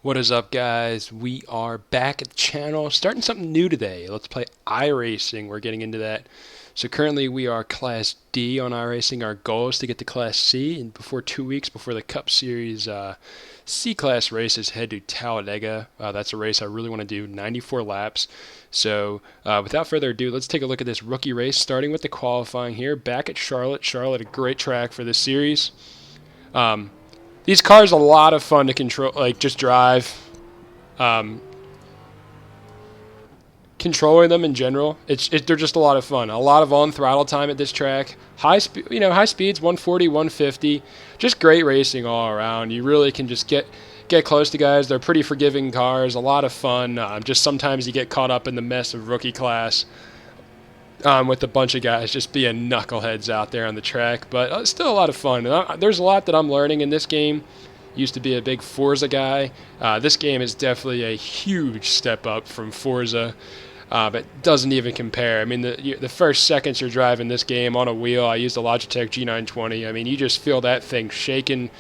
What is up, guys? We are back at the channel, starting something new today. Let's play iRacing. We're getting into that. So currently we are Class D on iRacing. Our goal is to get to Class C, and before 2 weeks before the Cup Series C-Class races, head to Talladega. That's a race I really want to do, 94 laps. So without further ado, let's take a look at this rookie race, starting with the qualifying here. Back at Charlotte. Charlotte, a great track for this series. These cars are a lot of fun to control, like just drive. Um, Controlling them in general, they're just a lot of fun. A lot of on throttle time at this track. High speed, high speeds, 140, 150. Just great racing all around. You really can just get close to guys. They're pretty forgiving cars. A lot of fun. Just sometimes you get caught up in the mess of rookie class. With a bunch of guys just being knuckleheads out there on the track. But it's still a lot of fun. There's a lot that I'm learning in this game. Used to be a big Forza guy. This game is definitely a huge step up from Forza. But doesn't even compare. I mean, the first seconds you're driving this game on a wheel, I used a Logitech G920. I mean, you just feel that thing shaking,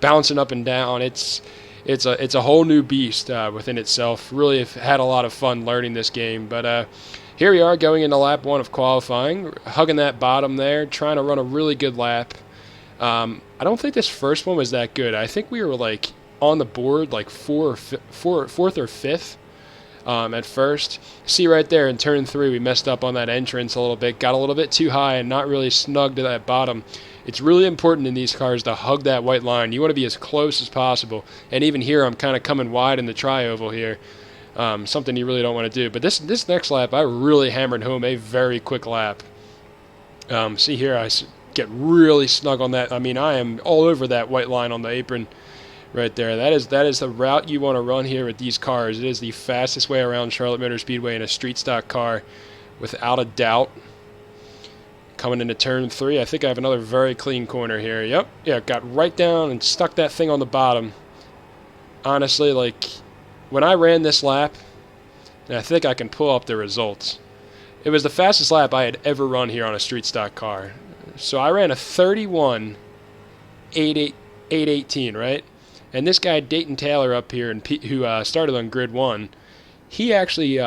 bouncing up and down. It's a whole new beast within itself. Really have had a lot of fun learning this game. But here we are going into lap one of qualifying, hugging that bottom there, trying to run a really good lap. I don't think this first one was that good. I think we were like on the board like fourth or fifth at first. See right there in turn 3, we messed up on that entrance a little bit, got a little bit too high and not really snug to that bottom. It's really important in these cars to hug that white line. You want to be as close as possible. And even here, I'm kind of coming wide in the tri-oval here. Something you really don't want to do. But this next lap, I really hammered home a very quick lap. See here, I get really snug on that. I mean, I am all over that white line on the apron right there. That is the route you want to run here with these cars. It is the fastest way around Charlotte Motor Speedway in a street stock car, without a doubt. Coming into turn 3, I think I have another very clean corner here. Yep, yeah, got right down and stuck that thing on the bottom. Honestly, like, when I ran this lap, and I think I can pull up the results, it was the fastest lap I had ever run here on a street stock car. So I ran a 31.818, right? And this guy, Dayton Taylor, up here, who started on grid 1, he actually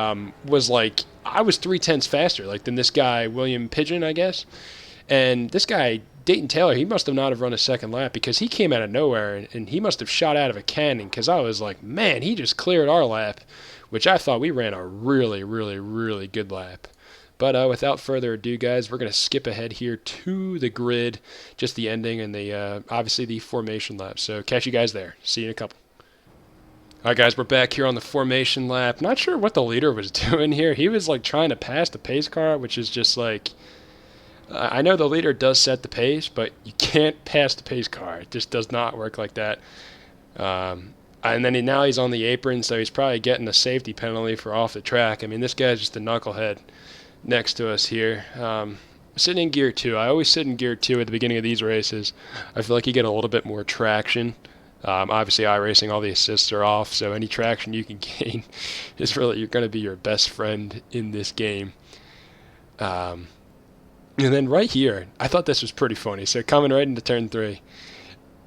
was like, I was 0.3 faster than this guy, William Pigeon, I guess. And this guy, Dayton Taylor, he must have not have run a second lap because he came out of nowhere and he must have shot out of a cannon, because I was like, man, he just cleared our lap, which I thought we ran a really, really, really good lap. But without further ado, guys, we're going to skip ahead here to the grid, just the ending and the obviously the formation lap. So catch you guys there. See you in a couple. All right, guys, we're back here on the formation lap. Not sure what the leader was doing here. He was like trying to pass the pace car, which is just like, I know the leader does set the pace, but you can't pass the pace car. It just does not work like that. And then now he's on the apron, so he's probably getting a safety penalty for off the track. I mean, this guy's just a knucklehead next to us here. Sitting in gear 2. I always sit in gear 2 at the beginning of these races. I feel like you get a little bit more traction. Obviously, iRacing, all the assists are off, so any traction you can gain is really, you're going to be your best friend in this game. And then right here, I thought this was pretty funny. So coming right into turn 3,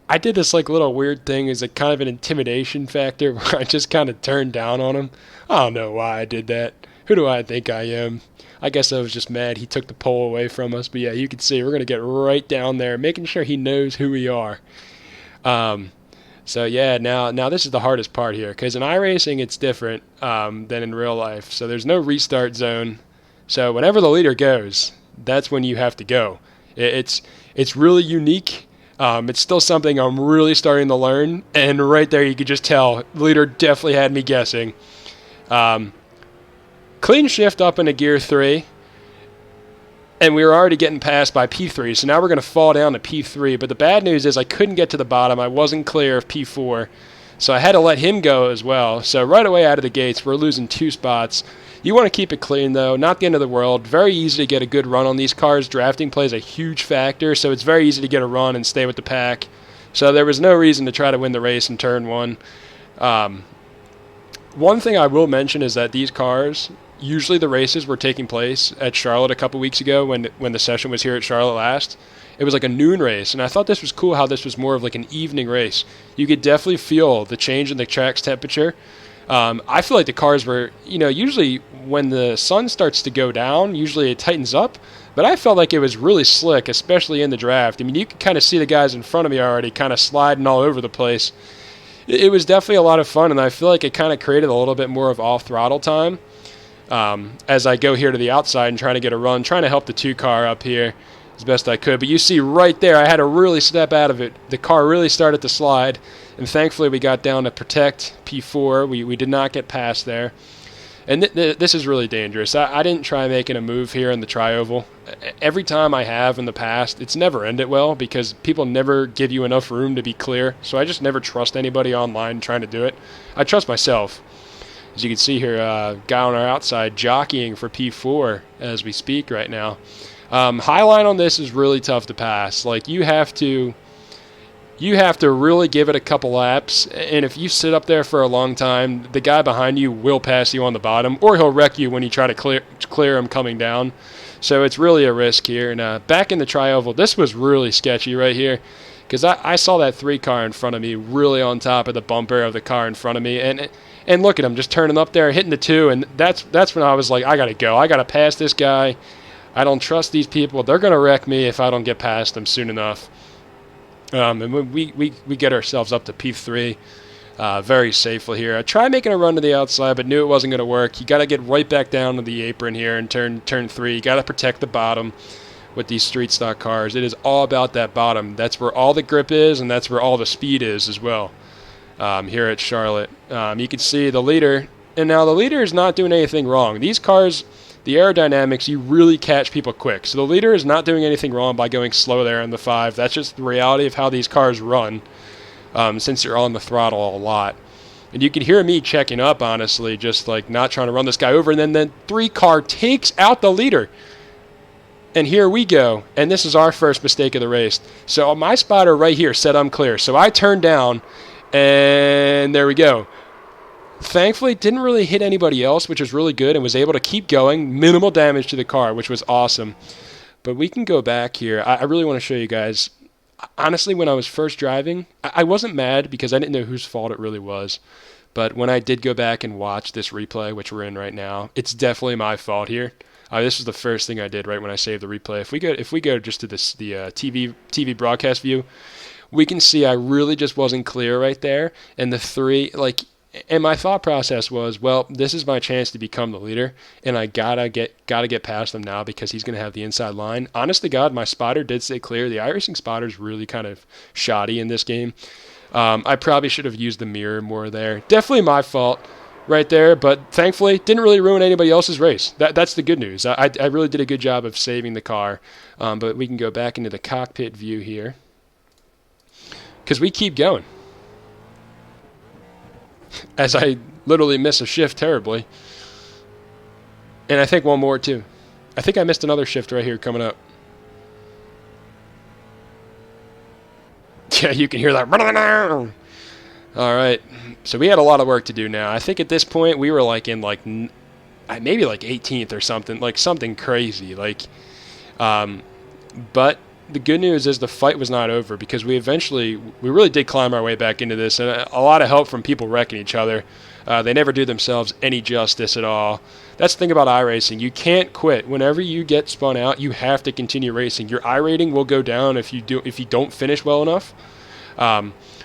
I did this like little weird thing as a kind of an intimidation factor where I just kind of turned down on him. I don't know why I did that. Who do I think I am? I guess I was just mad he took the pole away from us. But yeah, you can see we're going to get right down there, making sure he knows who we are. So yeah, now this is the hardest part here, because in iRacing it's different than in real life. So there's no restart zone. So whenever the leader goes, that's when you have to go. It's really unique. It's still something I'm really starting to learn. And right there you could just tell the leader definitely had me guessing. Clean shift up into gear 3. And we were already getting passed by P3, so now we're going to fall down to P3. But the bad news is I couldn't get to the bottom. I wasn't clear of P4, so I had to let him go as well. So right away out of the gates, we're losing 2 spots. You want to keep it clean, though. Not the end of the world. Very easy to get a good run on these cars. Drafting plays a huge factor, so it's very easy to get a run and stay with the pack. So there was no reason to try to win the race in turn 1. One thing I will mention is that these cars, usually the races were taking place at Charlotte a couple weeks ago when the session was here at Charlotte last. It was like a noon race, and I thought this was cool how this was more of like an evening race. You could definitely feel the change in the track's temperature. I feel like the cars were, usually when the sun starts to go down, usually it tightens up. But I felt like it was really slick, especially in the draft. I mean, you could kind of see the guys in front of me already kind of sliding all over the place. It was definitely a lot of fun, and I feel like it kind of created a little bit more of off-throttle time as I go here to the outside and try to get a run, trying to help the 2-car up here as best I could. But you see right there, I had to really step out of it. The car really started to slide, and thankfully we got down to protect P4. We did not get past there. And this is really dangerous. I didn't try making a move here in the tri-oval. Every time I have in the past, it's never ended well because people never give you enough room to be clear. So I just never trust anybody online trying to do it. I trust myself. As you can see here, guy on our outside jockeying for P4 as we speak right now. High line on this is really tough to pass. Like you have to really give it a couple laps, and if you sit up there for a long time, the guy behind you will pass you on the bottom, or he'll wreck you when you try to clear him coming down. So it's really a risk here. And back in the tri-oval, this was really sketchy right here, because I saw that 3-car in front of me really on top of the bumper of the car in front of me, and look at him just turning up there, hitting the 2, and that's when I was like, I got to go. I got to pass this guy. I don't trust these people. They're going to wreck me if I don't get past them soon enough. And when we get ourselves up to P3 very safely here. I tried making a run to the outside, but knew it wasn't going to work. You got to get right back down to the apron here and turn 3. You got to protect the bottom with these street stock cars. It is all about that bottom. That's where all the grip is, and that's where all the speed is as well here at Charlotte. You can see the leader, and now the leader is not doing anything wrong. These cars, the aerodynamics, you really catch people quick. So the leader is not doing anything wrong by going slow there in the 5. That's just the reality of how these cars run since you're on the throttle a lot. And you can hear me checking up, honestly, just like not trying to run this guy over. And then the 3-car takes out the leader. And here we go. And this is our first mistake of the race. So my spotter right here said I'm clear. So I turned down, and there we go. Thankfully, didn't really hit anybody else, which was really good, and was able to keep going. Minimal damage to the car, which was awesome. But we can go back here. I really want to show you guys. Honestly, when I was first driving, I wasn't mad because I didn't know whose fault it really was. But when I did go back and watch this replay, which we're in right now, it's definitely my fault here. This was the first thing I did right when I saved the replay. If we go just to the TV broadcast view, we can see I really just wasn't clear right there. And the 3, and my thought process was, well, this is my chance to become the leader, and I gotta get past him now because he's gonna have the inside line. Honest to God, my spotter did stay clear. The iRacing spotter is really kind of shoddy in this game. I probably should have used the mirror more there. Definitely my fault right there, but thankfully didn't really ruin anybody else's race. That's the good news. I really did a good job of saving the car. But we can go back into the cockpit view here because we keep going. As I literally miss a shift terribly. And I think one more too. I think I missed another shift right here coming up. Yeah, you can hear that. All right. So we had a lot of work to do now. I think at this point we were in maybe 18th or something, something crazy. But the good news is the fight was not over because we really did climb our way back into this, and a lot of help from people wrecking each other. They never do themselves any justice at all. That's the thing about iRacing. You can't quit. Whenever you get spun out, you have to continue racing. Your iRating will go down if you don't finish well enough.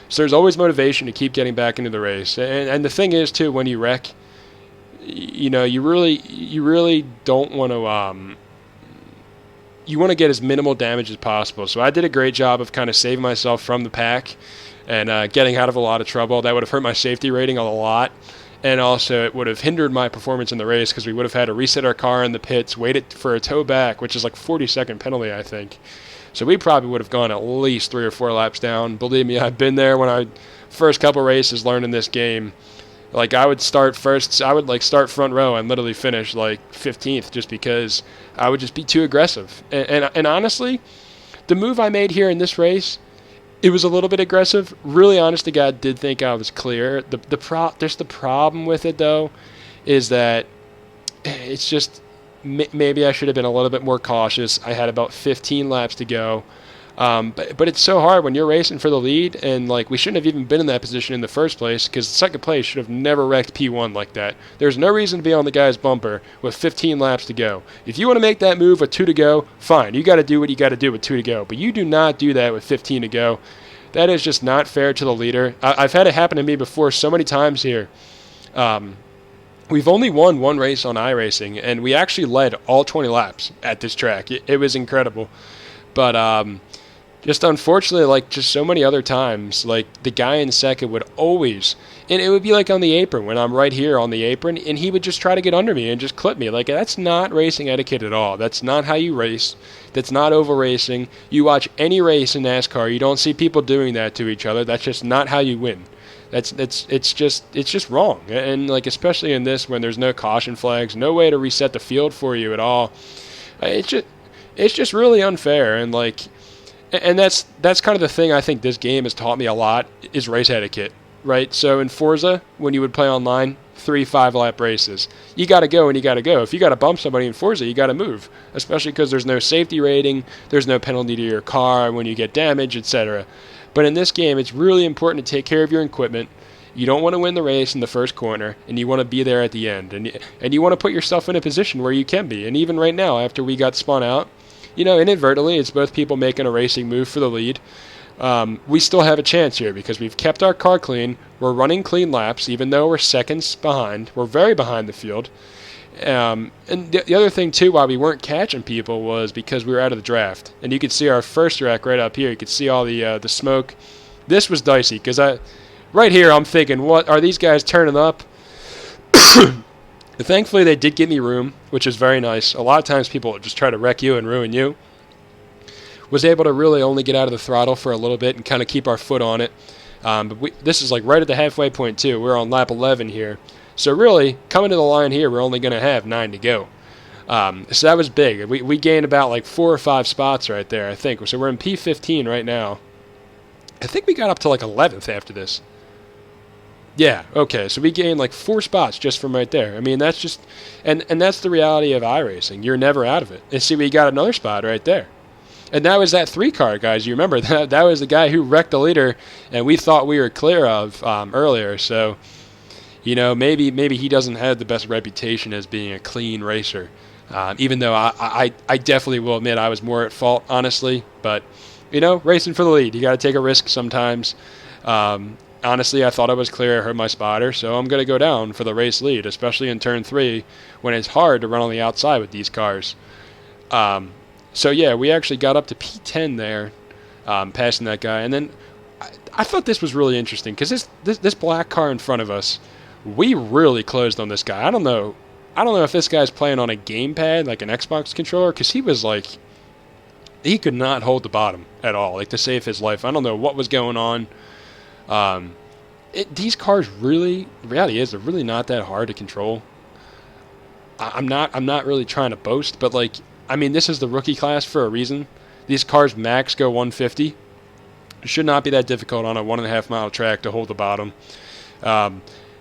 So there's always motivation to keep getting back into the race. And the thing is too, when you wreck, you really don't want to. You want to get as minimal damage as possible. So I did a great job of kind of saving myself from the pack and getting out of a lot of trouble. That would have hurt my safety rating a lot. And also it would have hindered my performance in the race because we would have had to reset our car in the pits, wait it for a tow back, which is 40-second penalty, I think. So we probably would have gone at least 3 or 4 laps down. Believe me, I've been there when I first couple races learning this game. I would start first. I would start front row and literally finish 15th just because I would just be too aggressive. And honestly, the move I made here in this race, it was a little bit aggressive. Really, honest to God, did think I was clear. The problem with it though is that it's just maybe I should have been a little bit more cautious. I had about 15 laps to go. But it's so hard when you're racing for the lead, and like we shouldn't have even been in that position in the first place, because second place should have never wrecked P1 like that. There's no reason to be on the guy's bumper with 15 laps to go. If you want to make that move with 2 to go, fine. You got to do what you got to do with 2 to go. But you do not do that with 15 to go. That is just not fair to the leader. I've had it happen to me before so many times here. We've only won one race on iRacing, and we actually led all 20 laps at this track. It was incredible. But just unfortunately, like just so many other times, like the guy in second would always, and it would be like on the apron when I'm right here on the apron, and he would just try to get under me and just clip me. Like, that's not racing etiquette at all. That's not how you race. That's not oval racing. You watch any race in NASCAR, you don't see people doing that to each other. That's just not how you win. It's just wrong. And like especially in this when there's no caution flags, no way to reset the field for you at all. It's just really unfair, and like. And that's kind of the thing I think this game has taught me a lot is race etiquette, right? So in Forza, when you would play online, 3 5-lap races. You got to go and you got to go. If you got to bump somebody in Forza, you got to move, especially because there's no safety rating, there's no penalty to your car when you get damaged, etc. But in this game, it's really important to take care of your equipment. You don't want to win the race in the first corner, and you want to be there at the end. And you want to put yourself in a position where you can be. And even right now, after we got spun out, you know, inadvertently, it's both people making a racing move for the lead. We still have a chance here because we've kept our car clean. We're running clean laps, even though we're seconds behind. We're very behind the field. And the other thing, too, why we weren't catching people was because we were out of the draft. And you could see our first wreck right up here. You could see all the smoke. This was dicey because right here I'm thinking, what, are these guys turning up? Thankfully, they did give me room, which is very nice. A lot of times people just try to wreck you and ruin you. Was able to really only get out of the throttle for a little bit and kind of keep our foot on it. But this is like right at the halfway point, too. We're on lap 11 here. So really, coming to the line here, we're only going to have 9 to go. So that was big. We gained about like 4 or 5 spots right there, I think. So we're in P15 right now. I think we got up to like 11th after this. Yeah, okay, so we gained like 4 spots just from right there. I mean, that's just, and that's the reality of iRacing. You're never out of it. And see, we got another spot right there. And that was that 3 car, guys. You remember, that was the guy who wrecked the leader, and we thought we were clear of earlier. So, you know, maybe he doesn't have the best reputation as being a clean racer. Even though I definitely will admit I was more at fault, honestly. But, you know, racing for the lead. You got to take a risk sometimes. Honestly, I thought I was clear. I heard my spotter, so I'm going to go down for the race lead, especially in turn 3 when it's hard to run on the outside with these cars. So, yeah, we actually got up to P10 there, passing that guy. And then I thought this was really interesting because this black car in front of us, we really closed on this guy. I don't know if this guy's playing on a gamepad, like an Xbox controller, because he was like, he could not hold the bottom at all, like to save his life. I don't know what was going on. These cars really, the reality is they're really not that hard to control. I'm not really trying to boast, but like, I mean, this is the rookie class for a reason. These cars max go 150. It should not be that difficult on a 1.5 mile track to hold the bottom.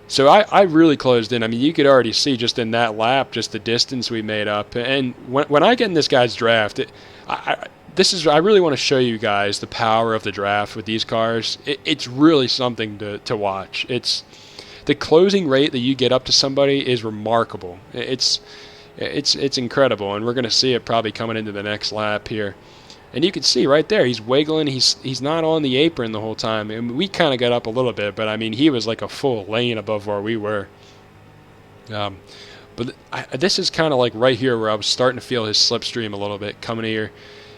So I really closed in. I mean, you could already see just in that lap, just the distance we made up. And when I get in this guy's draft, I really want to show you guys the power of the draft with these cars. It's really something to watch. It's the closing rate that you get up to somebody is remarkable. It's incredible, and we're going to see it probably coming into the next lap here. And you can see right there, he's wiggling. He's not on the apron the whole time. And we kind of got up a little bit, but I mean, he was like a full lane above where we were. But this is kind of like right here where I was starting to feel his slipstream a little bit coming here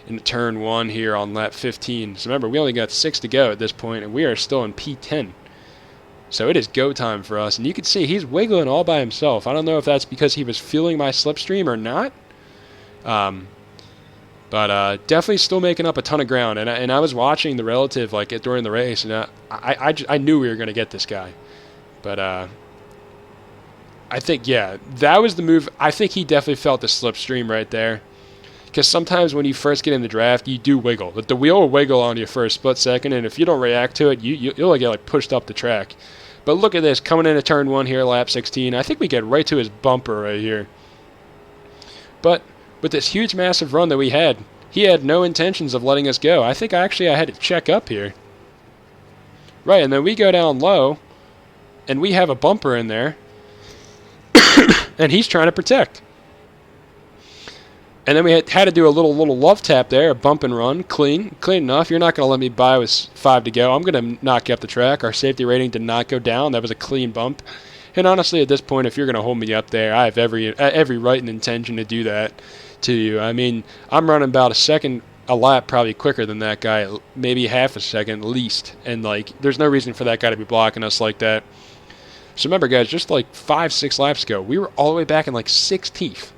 in turn 1 here on lap 15. So remember, we only got 6 to go at this point, and we are still in P10. So it is go time for us. And you can see he's wiggling all by himself. I don't know if that's because he was feeling my slipstream or not. But definitely still making up a ton of ground. And I was watching the relative like during the race, and I knew we were going to get this guy. But I think, yeah, that was the move. I think he definitely felt the slipstream right there. Because sometimes when you first get in the draft, you do wiggle. The wheel will wiggle on you for a split second, and if you don't react to it, you'll get like pushed up the track. But look at this, coming into turn 1 here, lap 16. I think we get right to his bumper right here. But with this huge, massive run that we had, he had no intentions of letting us go. I think I had to check up here. Right, and then we go down low, and we have a bumper in there, and he's trying to protect. And then we had to do a little love tap there, a bump and run, clean enough. You're not going to let me by with 5 to go. I'm going to knock you up the track. Our safety rating did not go down. That was a clean bump. And honestly, at this point, if you're going to hold me up there, I have every right and intention to do that to you. I mean, I'm running about a lap probably quicker than that guy, maybe half a second at least. And, like, there's no reason for that guy to be blocking us like that. So remember, guys, just like 5-6 laps ago, we were all the way back in like 16th.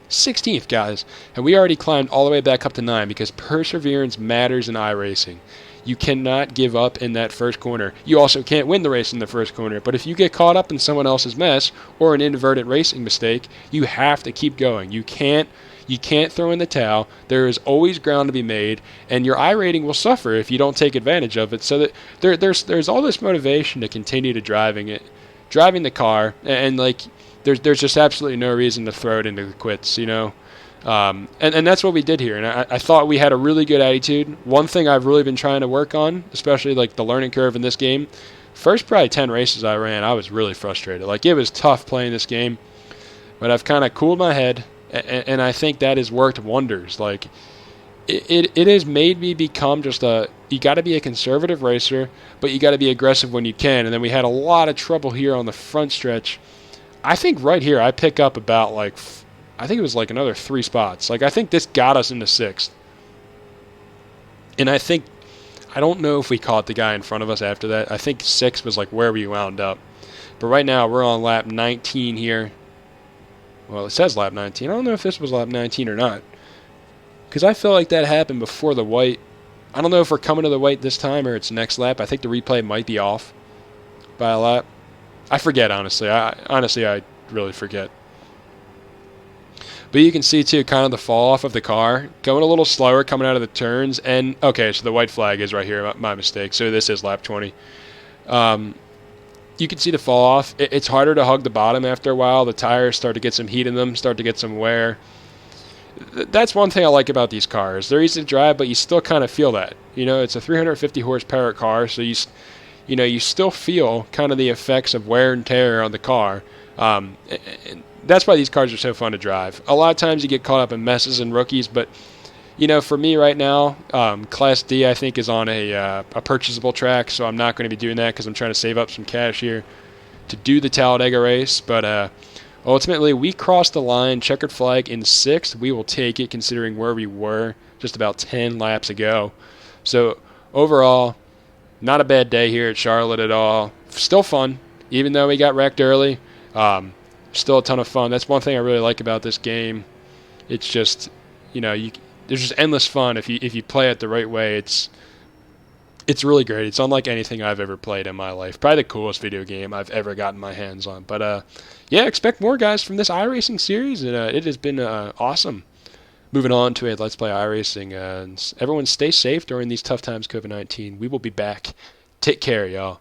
16th, guys, and we already climbed all the way back up to 9 because perseverance matters in iRacing. You cannot give up in that first corner. You also can't win the race in the first corner, but if you get caught up in someone else's mess or an inadvertent racing mistake, you have to keep going. You can't throw in the towel. There is always ground to be made, and your iRating will suffer if you don't take advantage of it. So that there's all this motivation to continue to driving the car, and like there's just absolutely no reason to throw it into the quits, you know. And that's what we did here, and I thought we had a really good attitude. One thing I've really been trying to work on, especially like the learning curve in this game, first probably 10 races I ran, I was really frustrated. Like, it was tough playing this game, but I've kind of cooled my head, and I think that has worked wonders. Like, it has made me become just you got to be a conservative racer, but you got to be aggressive when you can. And then we had a lot of trouble here on the front stretch. I think right here I pick up about I think it was like another 3 spots. Like, I think this got us into 6th. And I don't know if we caught the guy in front of us after that. I think 6 was like where we wound up. But right now we're on lap 19 here. Well, it says lap 19. I don't know if this was lap 19 or not, because I feel like that happened before the white. I don't know if we're coming to the white this time or it's next lap. I think the replay might be off by a lap. I forget, honestly. I really forget. But you can see, too, kind of the fall off of the car. Going a little slower coming out of the turns. And, okay, so the white flag is right here. My mistake. So this is lap 20. You can see the fall off. It's harder to hug the bottom after a while. The tires start to get some heat in them, start to get some wear. That's one thing I like about these cars. They're easy to drive, but you still kind of feel that. You know, it's a 350 horsepower car, so you still feel kind of the effects of wear and tear on the car. And that's why these cars are so fun to drive. A lot of times you get caught up in messes and rookies, but, you know, for me right now, Class D I think is on a purchasable track, so I'm not going to be doing that because I'm trying to save up some cash here to do the Talladega race. But ultimately, we crossed the line, checkered flag in 6th. We will take it considering where we were just about 10 laps ago. So overall, not a bad day here at Charlotte at all. Still fun, even though we got wrecked early. Still a ton of fun. That's one thing I really like about this game. It's just, you know, there's just endless fun if you play it the right way. It's really great. It's unlike anything I've ever played in my life. Probably the coolest video game I've ever gotten my hands on. But yeah, expect more, guys, from this iRacing series. It has been awesome. Moving on to a Let's Play iRacing. And everyone stay safe during these tough times, COVID-19. We will be back. Take care, y'all.